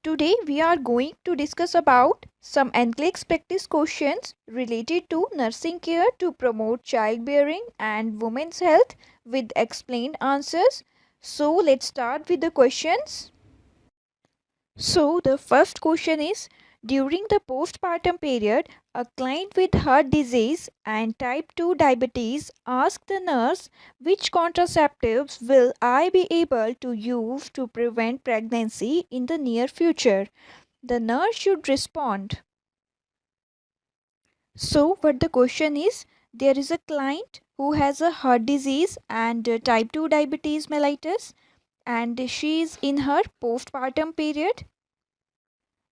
Today we are going to discuss about some NCLEX practice questions related to nursing care to promote childbearing and women's health with explained answers. So let's start with the questions. So the first question is, during the postpartum period, a client with heart disease and type 2 diabetes asked the nurse, which contraceptives will I be able to use to prevent pregnancy in the near future? The nurse should respond. So, what the question is, there is a client who has a heart disease and type 2 diabetes mellitus, and she is in her postpartum period.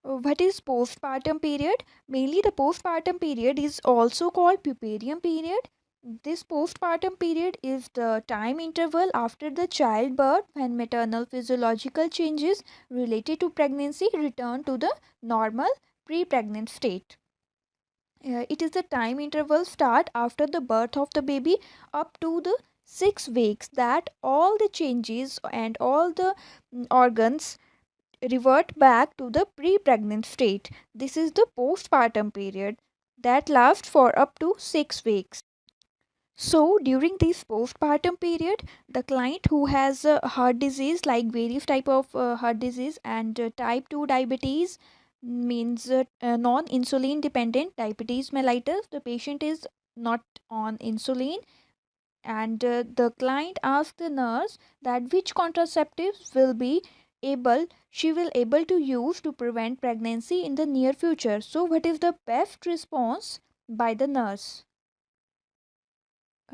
What is postpartum period? Mainly, the postpartum period is also called puerperium period. This postpartum period is the time interval after the childbirth when maternal physiological changes related to pregnancy return to the normal pre-pregnant state. It is the time interval start after the birth of the baby up to the 6 weeks that all the changes and all the organs revert back to the pre-pregnant state. This is the postpartum period that lasts for up to 6 weeks. So during this postpartum period, the client who has heart disease, like various type of heart disease and type 2 diabetes, means non-insulin dependent diabetes mellitus, the patient is not on insulin, and the client asks the nurse that which contraceptives will be able she will able to use to prevent pregnancy in the near future. So what is the best response by the nurse?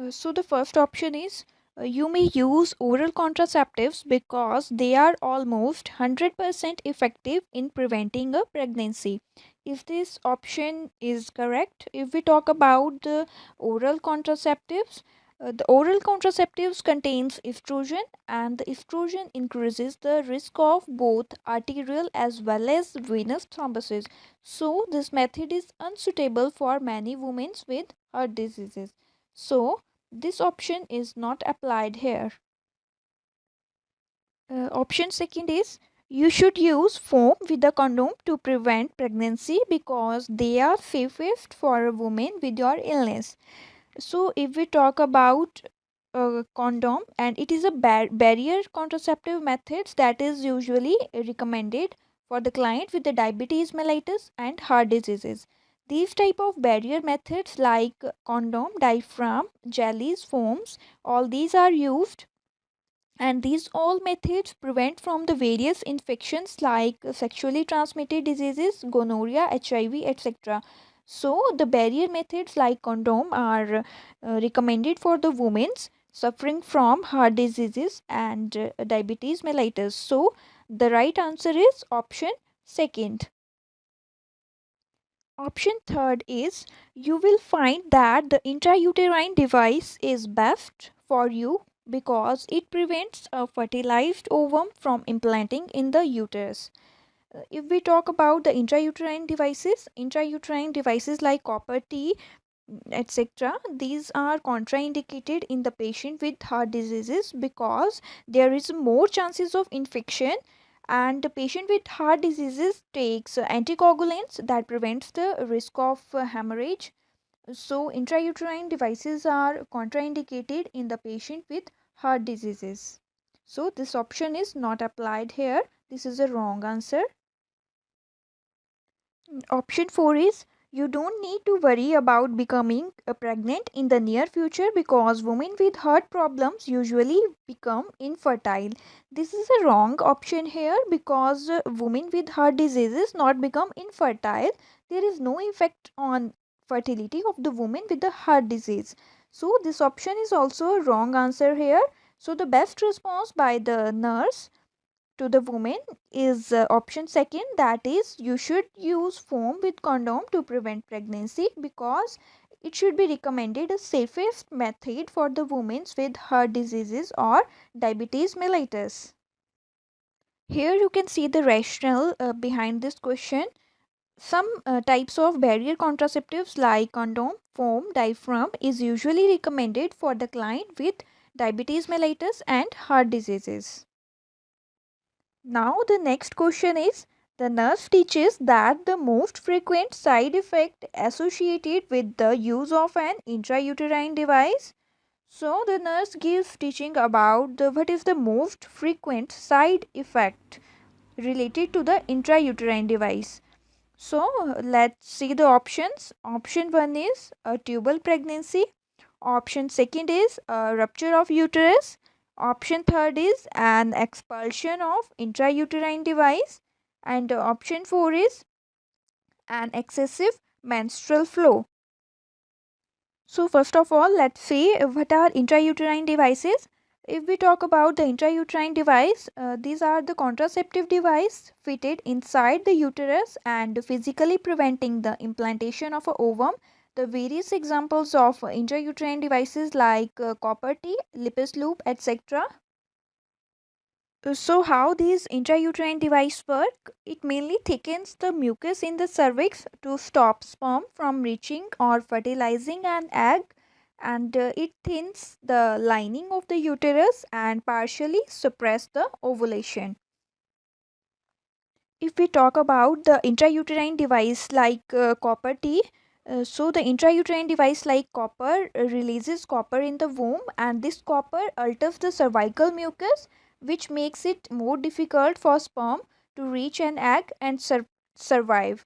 So the first option is, you may use oral contraceptives because they are almost 100% effective in preventing a pregnancy. If this option is correct, if we talk about the oral contraceptives, the oral contraceptives contains estrogen, and the estrogen increases the risk of both arterial as well as venous thrombosis. So this method is unsuitable for many women with heart diseases. So this option is not applied here. Option second is, you should use foam with a condom to prevent pregnancy because they are safest for a woman with your illness. So if we talk about a condom, and it is a barrier contraceptive methods that is usually recommended for the client with the diabetes mellitus and heart diseases. These type of barrier methods like condom, diaphragm, jellies, foams, all these are used, and these all methods prevent from the various infections like sexually transmitted diseases, gonorrhea, HIV, etc. So the barrier methods like condom are recommended for the women suffering from heart diseases and diabetes mellitus. So the right answer is option second. Option third is, you will find that the intrauterine device is best for you because it prevents a fertilized ovum from implanting in the uterus. If we talk about the intrauterine devices like copper T, etc., these are contraindicated in the patient with heart diseases because there is more chances of infection, and the patient with heart diseases takes anticoagulants that prevents the risk of hemorrhage. So intrauterine devices are contraindicated in the patient with heart diseases. So this option is not applied here. This is a wrong answer. Option 4 is, you don't need to worry about becoming pregnant in the near future because women with heart problems usually become infertile. This is a wrong option here because women with heart diseases not become infertile. There is no effect on fertility of the woman with the heart disease. So this option is also a wrong answer here. So the best response by the nurse to the woman is option second, that is, you should use foam with condom to prevent pregnancy because it should be recommended a safest method for the women with heart diseases or diabetes mellitus. Here you can see the rationale behind this question. Some types of barrier contraceptives like condom, foam, diaphragm is usually recommended for the client with diabetes mellitus and heart diseases. Now the next question is, The nurse teaches that the most frequent side effect associated with the use of an intrauterine device. So the nurse gives teaching about what is the most frequent side effect related to the intrauterine device. So let's see the options. Option 1 is a tubal pregnancy. Option second is a rupture of uterus. Option third is an expulsion of intrauterine device. And option 4 is an excessive menstrual flow. So first of all, let's see what are intrauterine devices. If we talk about the intrauterine device, these are the contraceptive device fitted inside the uterus and physically preventing the implantation of a ovum. The various examples of intrauterine devices like copper T, lipis loop, etc. So how these intrauterine device work? It mainly thickens the mucus in the cervix to stop sperm from reaching or fertilizing an egg, and it thins the lining of the uterus and partially suppress the ovulation. If we talk about the intrauterine device like copper T, so the intrauterine device like copper releases copper in the womb, and this copper alters the cervical mucus, which makes it more difficult for sperm to reach an egg and survive.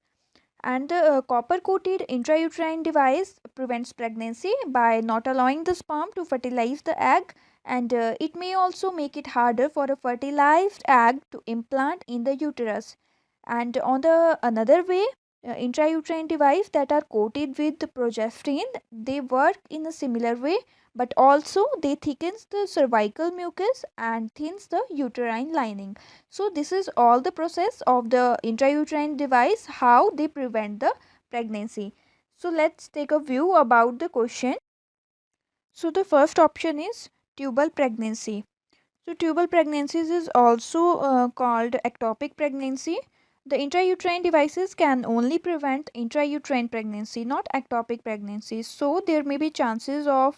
And the copper coated intrauterine device prevents pregnancy by not allowing the sperm to fertilize the egg, and it may also make it harder for a fertilized egg to implant in the uterus. And on the another way, intrauterine device that are coated with the progesterone, they work in a similar way, but also they thickens the cervical mucus and thins the uterine lining. So this is all the process of the intrauterine device, how they prevent the pregnancy. So let's take a view about the question. So the first option is tubal pregnancy. So tubal pregnancies is also called ectopic pregnancy. The intrauterine devices can only prevent intrauterine pregnancy, not ectopic pregnancy. So there may be chances of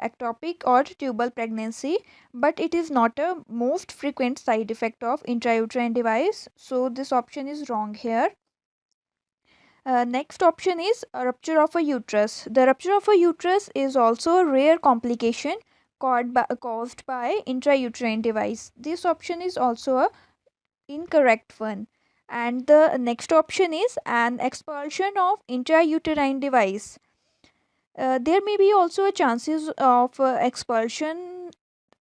ectopic or tubal pregnancy, but it is not a most frequent side effect of intrauterine device. So this option is wrong here. Next option is a rupture of a uterus. The rupture of a uterus is also a rare complication caused by intrauterine device. This option is also a incorrect one. And the next option is an expulsion of intrauterine device. There may be also a chances of expulsion.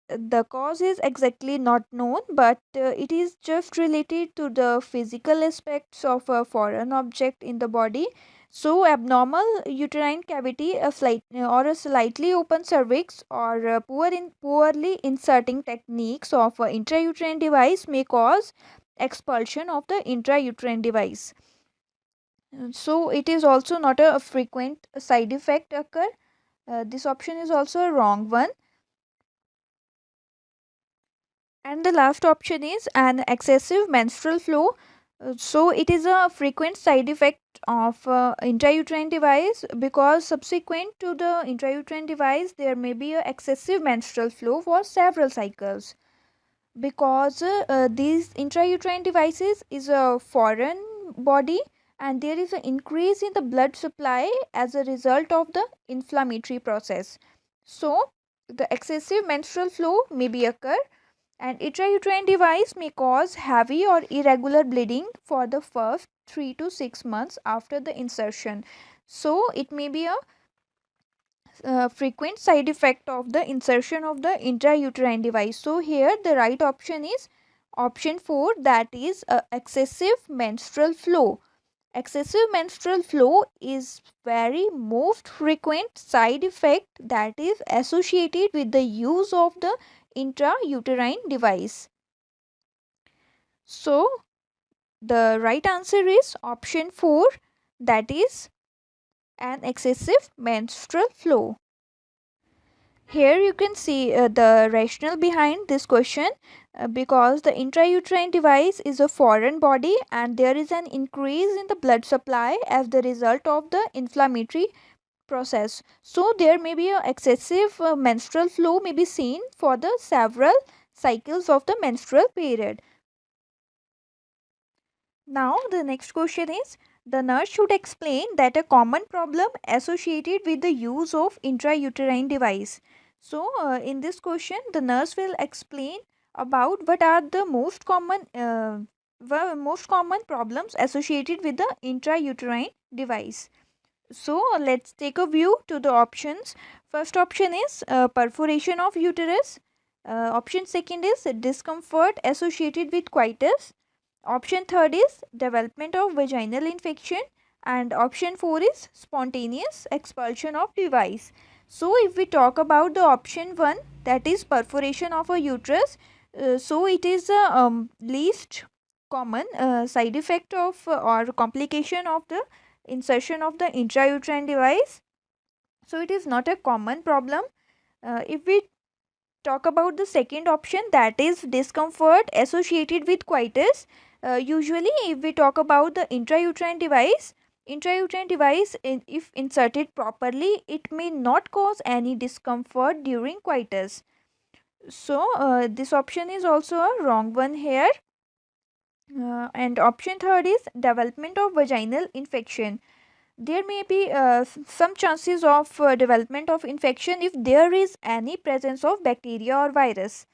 The cause is exactly not known, but it is just related to the physical aspects of a foreign object in the body. So abnormal uterine cavity, a slight or a slightly open cervix, or poorly inserting techniques of intrauterine device may cause expulsion of the intrauterine device. So it is also not a frequent side effect occur. This option is also a wrong one. And the last option is an excessive menstrual flow. So it is a frequent side effect of intrauterine device, because subsequent to the intrauterine device there may be a excessive menstrual flow for several cycles, because these intrauterine devices is a foreign body, and there is an increase in the blood supply as a result of the inflammatory process. So the excessive menstrual flow may be occur, and intrauterine device may cause heavy or irregular bleeding for the first 3 to 6 months after the insertion. So it may be a frequent side effect of the insertion of the intrauterine device. So here the right option is option 4, that is excessive menstrual flow. Excessive menstrual flow is very most frequent side effect that is associated with the use of the intrauterine device. So the right answer is option 4, that is an excessive menstrual flow. Here you can see the rationale behind this question, because the intrauterine device is a foreign body and there is an increase in the blood supply as the result of the inflammatory process. So there may be a excessive menstrual flow may be seen for the several cycles of the menstrual period. Now, the next question is, the nurse should explain that a common problem associated with the use of intrauterine device. So, in this question, the nurse will explain about what are the most common problems associated with the intrauterine device. So, let's take a view to the options. First option is perforation of uterus. Option second is discomfort associated with coitus. Option third is development of vaginal infection, and option 4 is spontaneous expulsion of device. So if we talk about the option 1, that is perforation of a uterus, so it is the least common side effect of or complication of the insertion of the intrauterine device. So it is not a common problem. If we talk about the second option, that is discomfort associated with coitus, usually if we talk about the intrauterine device if inserted properly, it may not cause any discomfort during coitus. So this option is also a wrong one here. And option third is development of vaginal infection. There may be some chances of development of infection if there is any presence of bacteria or virus.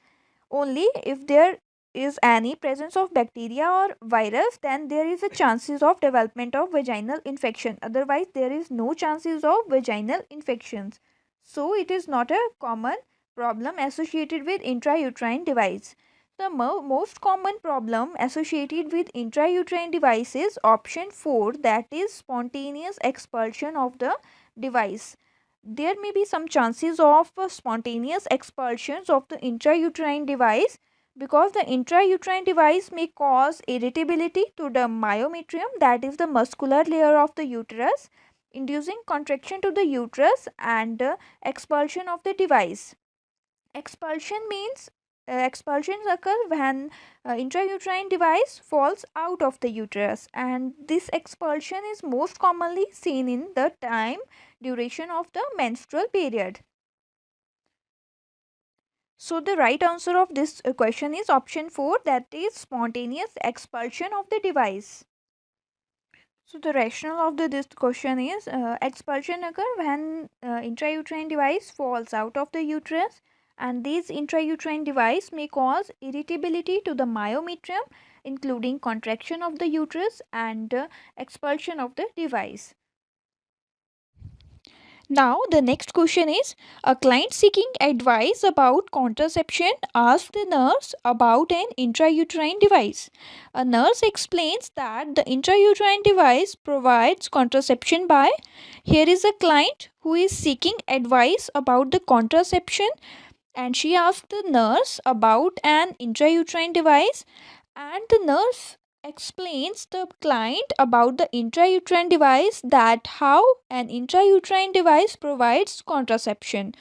Only if there is any presence of bacteria or virus, then there is a chances of development of vaginal infection. Otherwise, there is no chances of vaginal infections. So it is not a common problem associated with intrauterine device. The most common problem associated with intrauterine device is option 4, that is spontaneous expulsion of the device. There may be some chances of spontaneous expulsions of the intrauterine device because the intrauterine device may cause irritability to the myometrium, that is the muscular layer of the uterus, inducing contraction to the uterus and expulsion of the device. Expulsion means expulsions occur when intrauterine device falls out of the uterus, and this expulsion is most commonly seen in the time duration of the menstrual period. So the right answer of this question is option 4, that is spontaneous expulsion of the device. So the rationale of this question is expulsion occur when intrauterine device falls out of the uterus, and this intrauterine device may cause irritability to the myometrium, including contraction of the uterus and expulsion of the device. Now, the next question is, a client seeking advice about contraception asks the nurse about an intrauterine device. A nurse explains that the intrauterine device provides contraception by. Here is a client who is seeking advice about the contraception, and she asked the nurse about an intrauterine device, and the nurse explains the client about the intrauterine device, that how an intrauterine device provides contraception.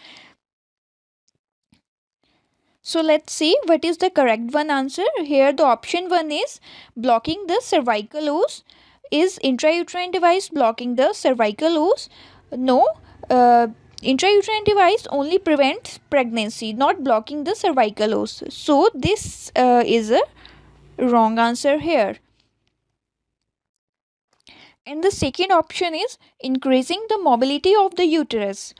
So let's see what is the correct one answer. Here the option 1 is blocking the cervical os. Is intrauterine device blocking the cervical os? No. Intrauterine device only prevents pregnancy, not blocking the cervical os. So this is a wrong answer here. And the second option is increasing the mobility of the uterus.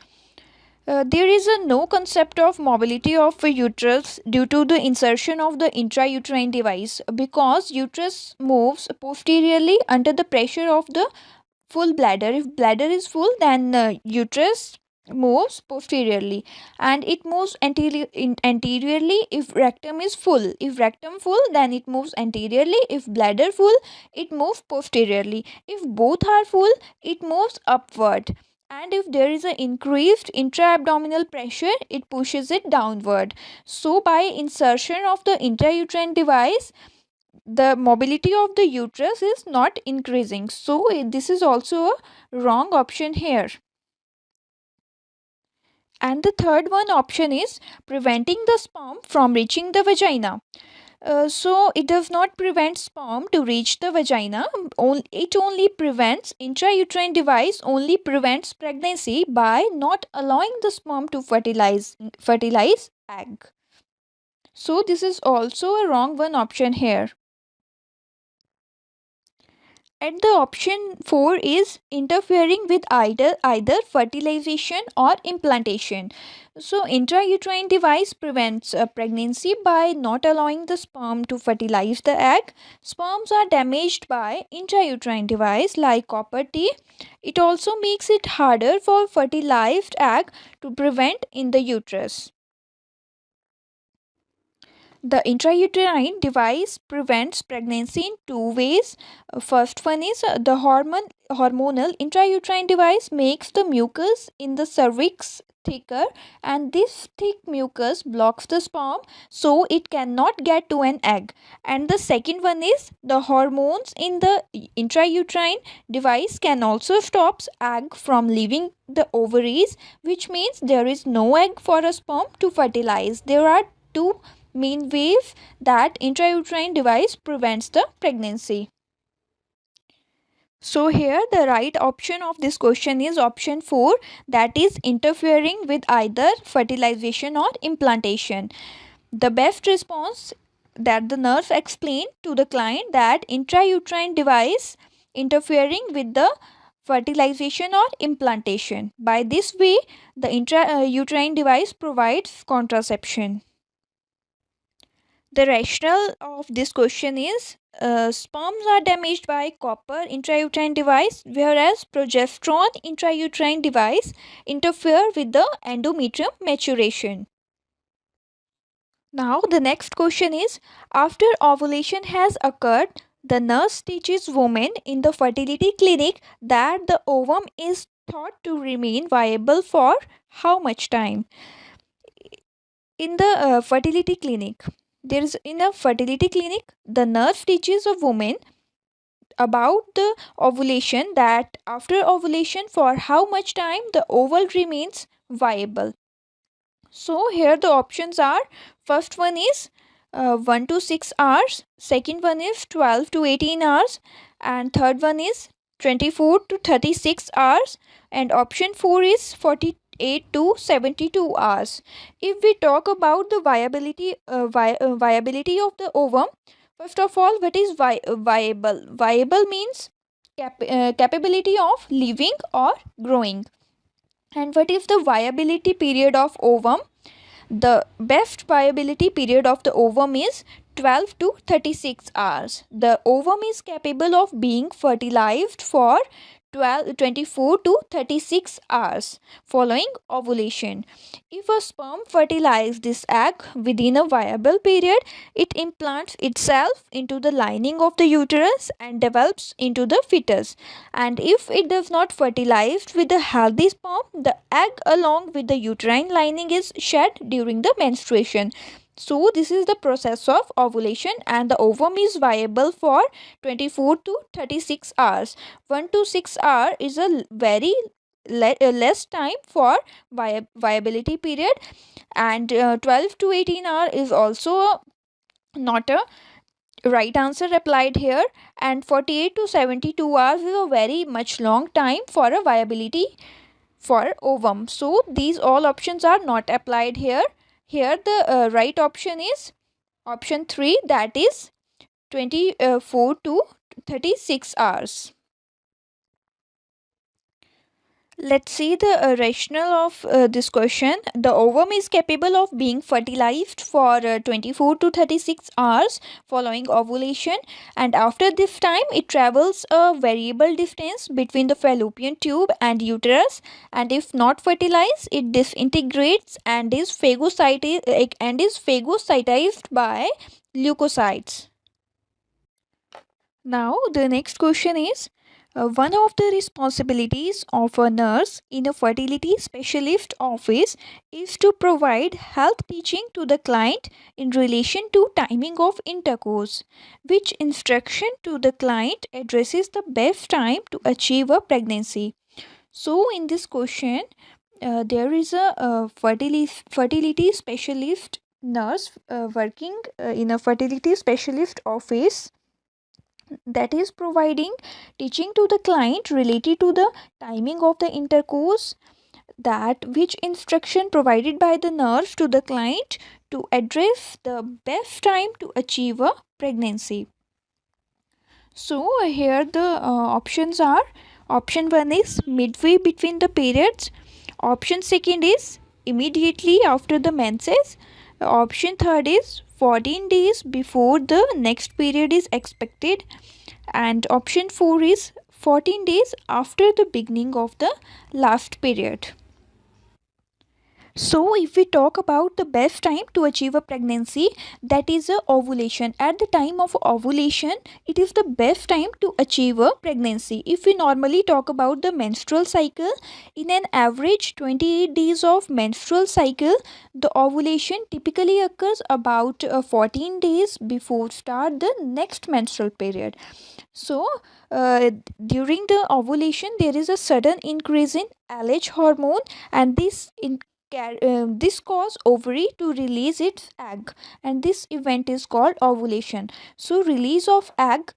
There is a no concept of mobility of a uterus due to the insertion of the intrauterine device, because uterus moves posteriorly under the pressure of the full bladder. If bladder is full, then uterus moves posteriorly, and it moves anteriorly if rectum is full. If rectum full, then it moves anteriorly. If bladder full, it moves posteriorly. If both are full, it moves upward, and if there is an increased intra-abdominal pressure, it pushes it downward. So by insertion of the intrauterine device, the mobility of the uterus is not increasing. So this is also a wrong option here. And the third one option is preventing the sperm from reaching the vagina. So it does not prevent sperm to reach the vagina. It only prevents intrauterine device only prevents pregnancy by not allowing the sperm to fertilize egg. So this is also a wrong one option here. And the option 4 is interfering with either fertilization or implantation. So intrauterine device prevents pregnancy by not allowing the sperm to fertilize the egg. Sperms are damaged by intrauterine device like copper T. It also makes it harder for fertilized egg to prevent in the uterus. The intrauterine device prevents pregnancy in two ways. First one is the hormonal intrauterine device makes the mucus in the cervix thicker, and this thick mucus blocks the sperm so it cannot get to an egg. And the second one is the hormones in the intrauterine device can also stop egg from leaving the ovaries, which means there is no egg for a sperm to fertilize. There are two main ways that intrauterine device prevents the pregnancy. So here the right option of this question is option 4, that is interfering with either fertilization or implantation. The best response that the nurse explained to the client that intrauterine device interfering with the fertilization or implantation. By this way, the intrauterine device provides contraception. The rationale of this question is sperms are damaged by copper intrauterine device, whereas progesterone intrauterine device interfere with the endometrium maturation. Now the next question is, after ovulation has occurred, the nurse teaches women in the fertility clinic that the ovum is thought to remain viable for how much time? In the fertility clinic, there is in a fertility clinic, the nurse teaches a woman about the ovulation, that after ovulation for how much time the ovule remains viable. So here the options are, first one is 1 to 6 hours, second one is 12 to 18 hours, and third one is 24 to 36 hours, and option 4 is 48 to 72 hours. If we talk about the viability of the ovum, first of all, what is viable? Viable means capability of living or growing. And what is the viability period of ovum? The best viability period of the ovum is 12 to 36 hours. The ovum is capable of being fertilized for 24 to 36 hours following ovulation. If a sperm fertilizes this egg within a viable period, it implants itself into the lining of the uterus and develops into the fetus. And if it does not fertilize with a healthy sperm, the egg along with the uterine lining is shed during the menstruation. So this is the process of ovulation, and the ovum is viable for 24 to 36 hours. 1 to 6 hour is a very less time for viability period, and 12 to 18 hour is also not a right answer applied here, and 48 to 72 hours is a very much long time for a viability for ovum. So these all options are not applied here. Here the right option is option 3, that is 24 to 36 hours. Let's see the rationale of this question. The ovum is capable of being fertilized for 24 to 36 hours following ovulation, and after this time it travels a variable distance between the fallopian tube and uterus, and if not fertilized it disintegrates and is phagocytized by leukocytes. Now the next question is, one of the responsibilities of a nurse in a fertility specialist office is to provide health teaching to the client in relation to timing of intercourse. Which instruction to the client addresses the best time to achieve a pregnancy? So in this question, there is a fertility specialist nurse working in a fertility specialist office, that is providing teaching to the client related to the timing of the intercourse, that which instruction provided by the nurse to the client to address the best time to achieve a pregnancy. So here the options are: option 1 is midway between the periods, option second is immediately after the menses, option third is 14 days before the next period is expected, and option 4 is 14 days after the beginning of the last period. So, if we talk about the best time to achieve a pregnancy, that is a ovulation. At the time of ovulation, it is the best time to achieve a pregnancy. If we normally talk about the menstrual cycle, in an average 28 days of menstrual cycle, the ovulation typically occurs about 14 days before start the next menstrual period. So, during the ovulation, there is a sudden increase in LH hormone, and this cause ovary to release its egg, and this event is called ovulation. So release of egg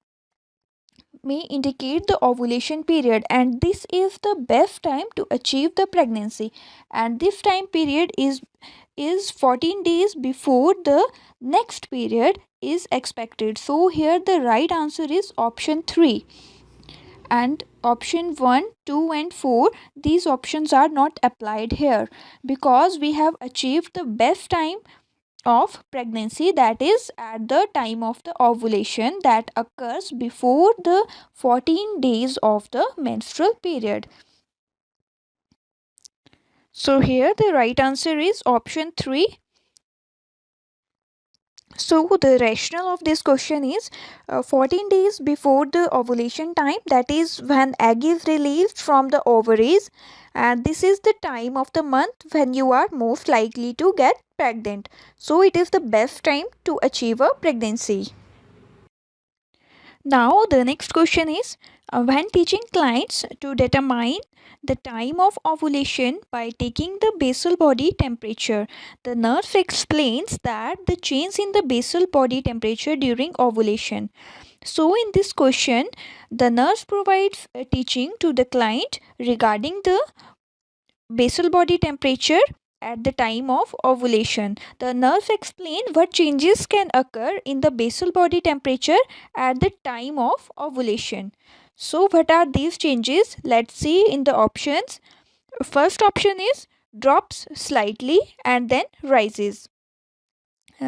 may indicate the ovulation period, and this is the best time to achieve the pregnancy, and this time period is 14 days before the next period is expected. So here the right answer is option 3, and option 1, 2 and 4, these options are not applied here, because we have achieved the best time of pregnancy, that is at the time of the ovulation that occurs before the 14 days of the menstrual period. So here the right answer is option 3. So the rationale of this question is 14 days before the ovulation time, that is when egg is released from the ovaries, and this is the time of the month when you are most likely to get pregnant. So it is the best time to achieve a pregnancy. Now the next question is when teaching clients to determine the time of ovulation by taking the basal body temperature, the nurse explains that the change in the basal body temperature during ovulation. So in this question, the nurse provides a teaching to the client regarding the basal body temperature at the time of ovulation. The nurse explained what changes can occur in the basal body temperature at the time of ovulation. So what are these changes? Let's see in the options. First option is drops slightly and then rises.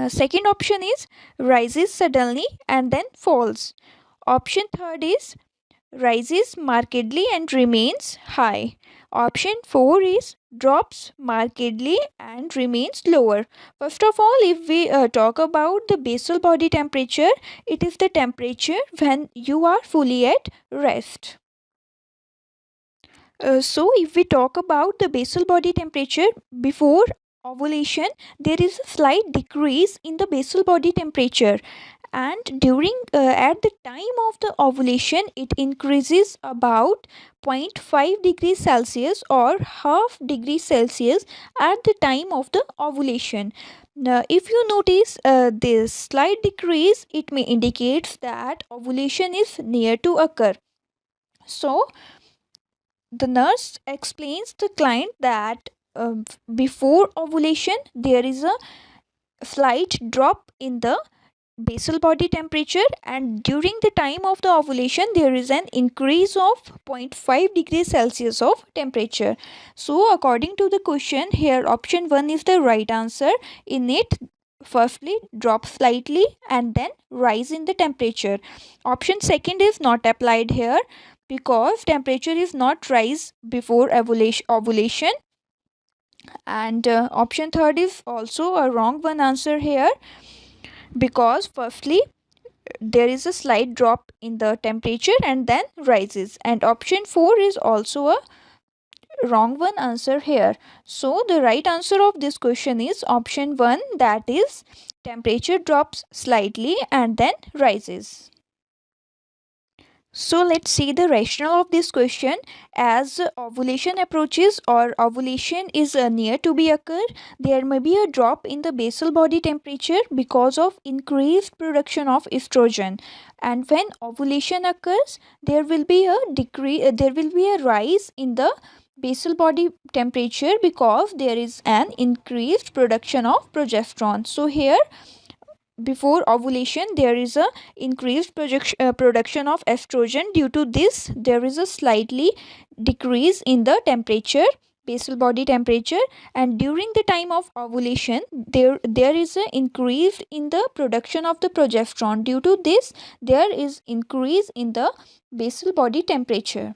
Second option is rises suddenly and then falls. Option third is rises markedly and remains high. Option 4 is drops markedly and remains lower. First of all, if we talk about the basal body temperature, it is the temperature when you are fully at rest. So, if we talk about the basal body temperature before ovulation, there is a slight decrease in the basal body temperature, and during at the time of the ovulation it increases about zero point 0.5 degrees Celsius or half degree Celsius at the time of the ovulation. Now if you notice this slight decrease, it may indicate that ovulation is near to occur. So the nurse explains the client that before ovulation there is a slight drop in the basal body temperature, and during the time of the ovulation there is an increase of 0.5 degrees Celsius of temperature. So according to the question here, option 1 is the right answer. In it, firstly drop slightly and then rise in the temperature. Option second is not applied here because temperature is not rise before ovulation, and option third is also a wrong one answer here, because firstly there is a slight drop in the temperature and then rises, and option 4 is also a wrong one answer here. So the right answer of this question is option 1, that is temperature drops slightly and then rises. So let's see the rationale of this question. As ovulation approaches or ovulation is near to be occurred, there may be a drop in the basal body temperature because of increased production of estrogen. And when ovulation occurs, there will be a rise in the basal body temperature because there is an increased production of progesterone. So here before ovulation there is a increased production of estrogen. Due to this there is a slightly decrease in the temperature, basal body temperature, and during the time of ovulation there is a increase in the production of the progesterone. Due to this there is increase in the basal body temperature.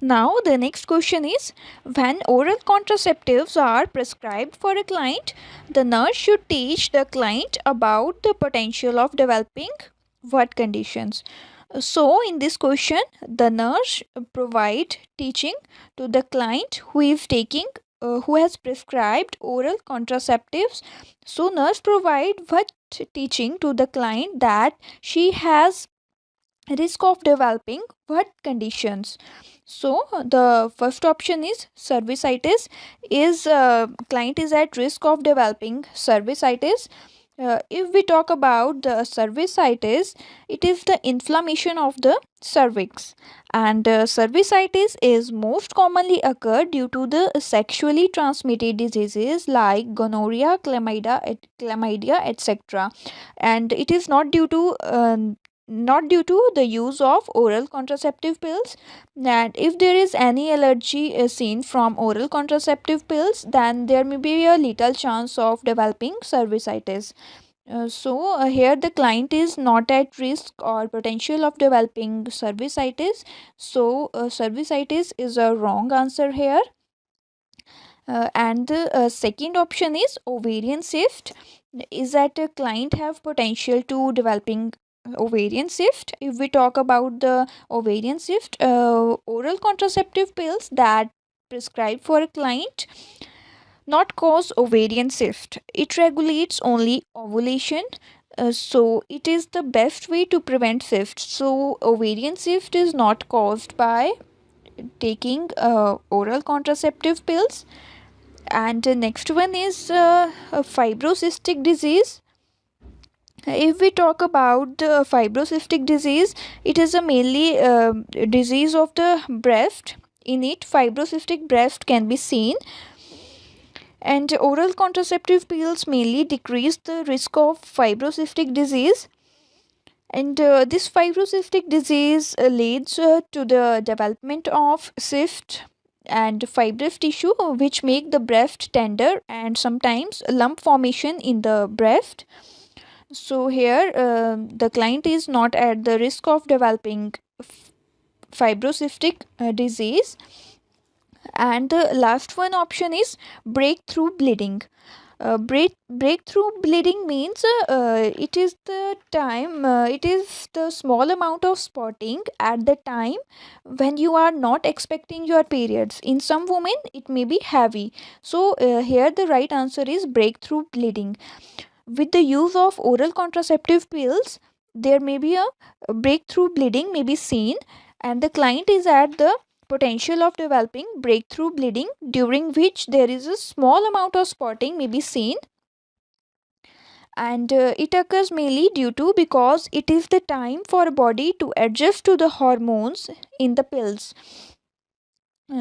Now, the next question is, when oral contraceptives are prescribed for a client, the nurse should teach the client about the potential of developing what conditions? So, in this question, the nurse provide teaching to the client who is taking who has prescribed oral contraceptives. So, nurse provide what teaching to the client that she has risk of developing what conditions. So the first option is cervicitis. Is client is at risk of developing cervicitis. If we talk about the cervicitis, it is the inflammation of the cervix, and cervicitis is most commonly occur due to the sexually transmitted diseases like gonorrhea, chlamydia, etc. And it is not due to the use of oral contraceptive pills. And if there is any allergy seen from oral contraceptive pills, then there may be a little chance of developing cervicitis. Here the client is not at risk or potential of developing cervicitis. So cervicitis is a wrong answer here. And the second option is ovarian cyst. Is that a client have potential to developing ovarian cyst? If we talk about the ovarian cyst, oral contraceptive pills that prescribed for a client not cause ovarian cyst. It regulates only ovulation. So it is the best way to prevent cyst. So ovarian cyst is not caused by taking oral contraceptive pills. And the next one is a fibrocystic disease. If we talk about the fibrocystic disease, it is a mainly disease of the breast. In it, fibrocystic breast can be seen, and oral contraceptive pills mainly decrease the risk of fibrocystic disease. And this fibrocystic disease leads to the development of cyst and fibrous tissue, which make the breast tender and sometimes lump formation in the breast. So here the client is not at the risk of developing fibrocystic disease. And the last one option is breakthrough bleeding. Breakthrough bleeding means it is the time, it is the small amount of spotting at the time when you are not expecting your periods. In some women it may be heavy. So here the right answer is breakthrough bleeding. With the use of oral contraceptive pills, there may be a breakthrough bleeding may be seen, and the client is at the potential of developing breakthrough bleeding, during which there is a small amount of spotting may be seen. And it occurs mainly due to because it is the time for body to adjust to the hormones in the pills.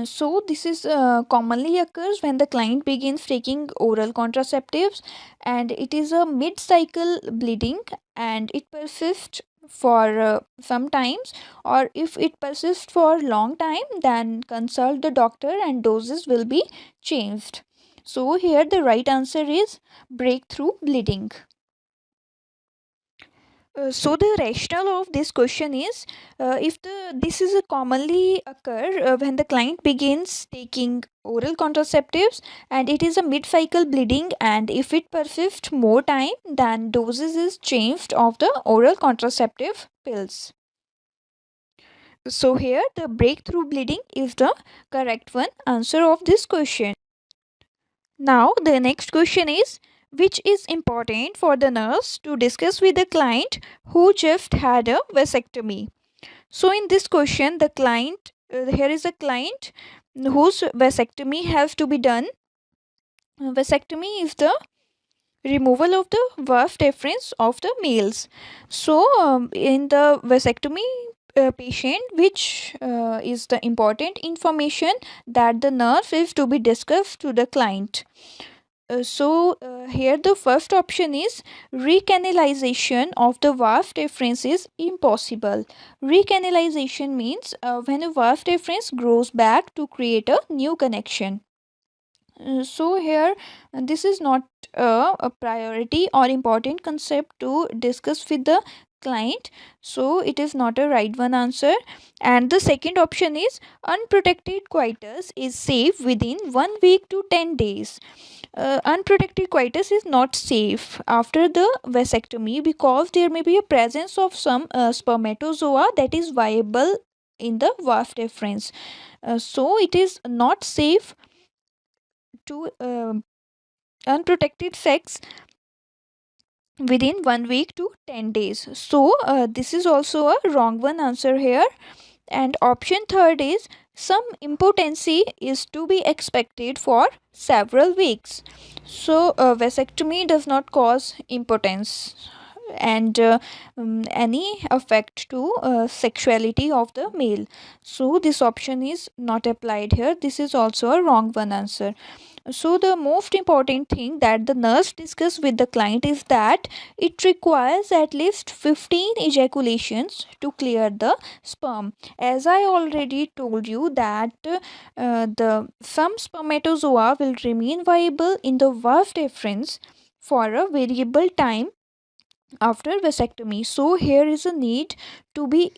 So this is commonly occurs when the client begins taking oral contraceptives, and it is a mid-cycle bleeding, and it persists for some times, or if it persists for long time, then consult the doctor and doses will be changed. So here the right answer is breakthrough bleeding. So the rationale of this question is, if the this is a commonly occur when the client begins taking oral contraceptives, and it is a mid-cycle bleeding, and if it persists more time, then doses is changed of the oral contraceptive pills. So here the breakthrough bleeding is the correct one answer of this question. Now, the next question is, which is important for the nurse to discuss with the client who just had a vasectomy? So, in this question, the client, here is a client whose vasectomy has to be done. Vasectomy is the removal of the vas deferens of the males. So, in the vasectomy patient, which is the important information that the nurse is to be discussed to the client. Here the first option is recanalization of the valve difference is impossible. Recanalization means when a valve difference grows back to create a new connection. Here this is not a priority or important concept to discuss with the client, so it is not a right one answer. And the second option is unprotected coitus is safe within 1 week to 10 days. Unprotected coitus is not safe after the vasectomy because there may be a presence of some spermatozoa that is viable in the valve difference. So it is not safe to unprotected sex within 1 week to 10 days. So this is also a wrong one answer here. And option third is some impotency is to be expected for several weeks. So vasectomy does not cause impotence and any effect to sexuality of the male. So this option is not applied here. This is also a wrong one answer. So the most important thing that the nurse discuss with the client is that it requires at least 15 ejaculations to clear the sperm. As I already told you that the some spermatozoa will remain viable in the valve difference for a variable time after vasectomy. So here is a need to be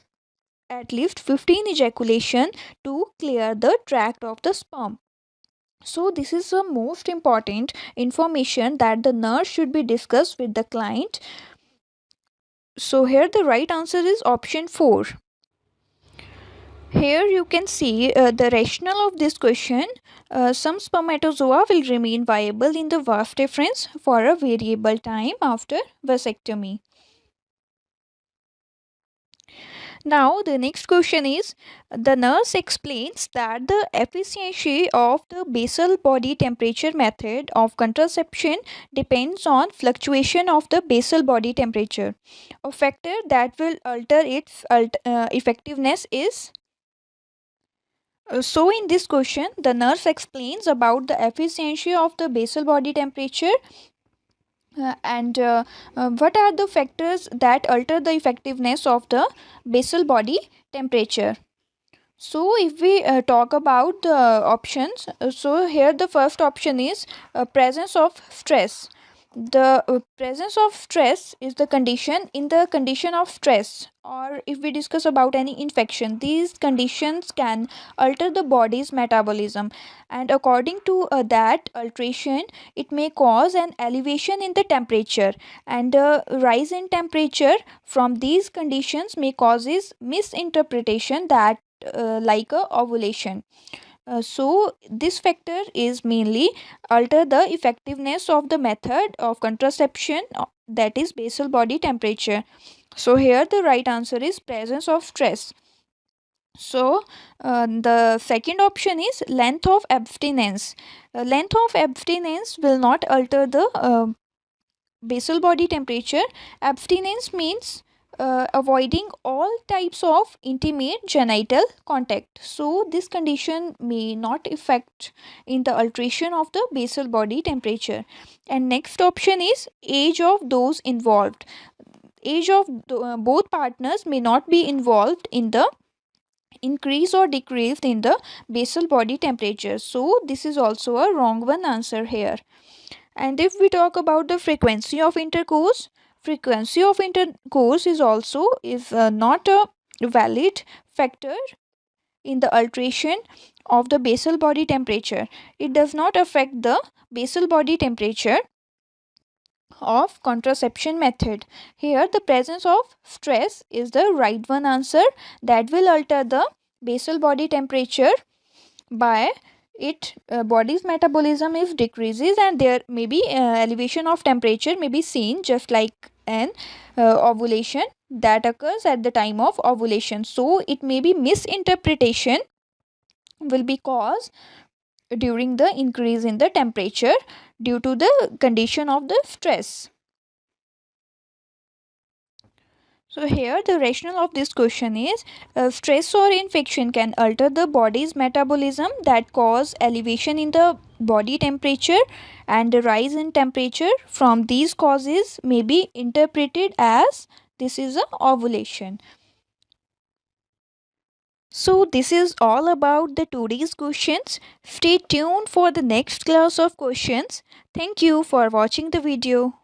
at least 15 ejaculation to clear the tract of the sperm. So this is the most important information that the nurse should be discussed with the client. So here the right answer is option 4. Here you can see the rationale of this question. Some spermatozoa will remain viable in the valve difference for a variable time after vasectomy. Now, the next question is the nurse explains that the efficiency of the basal body temperature method of contraception depends on fluctuation of the basal body temperature. A factor that will alter its effectiveness is. So, in this question, the nurse explains about the efficiency of the basal body temperature and what are the factors that alter the effectiveness of the basal body temperature. So if we talk about the options, so here the first option is presence of stress. The presence of stress is the condition. In the condition of stress, or if we discuss about any infection, these conditions can alter the body's metabolism, and according to that alteration, it may cause an elevation in the temperature, and a rise in temperature from these conditions may causes misinterpretation that like a ovulation. So this factor is mainly alter the effectiveness of the method of contraception, that is basal body temperature. So here the right answer is presence of stress. So the second option is length of abstinence. Length of abstinence will not alter the basal body temperature. Abstinence means avoiding all types of intimate genital contact. So this condition may not affect in the alteration of the basal body temperature. And next option is age of those involved. Age of both partners may not be involved in the increase or decrease in the basal body temperature. So this is also a wrong one answer here. And if we talk about the frequency of intercourse, frequency of intercourse is also not a valid factor in the alteration of the basal body temperature. It does not affect the basal body temperature of contraception method. Here the presence of stress is the right one answer, that will alter the basal body temperature by it body's metabolism if decreases, and there may be elevation of temperature may be seen just like an ovulation that occurs at the time of ovulation. So it may be misinterpretation will be caused during the increase in the temperature due to the condition of the stress. So here the rationale of this question is stress or infection can alter the body's metabolism that cause elevation in the body temperature, and the rise in temperature from these causes may be interpreted as this is a ovulation. So this is all about the today's questions. Stay tuned for the next class of questions. Thank you for watching the video.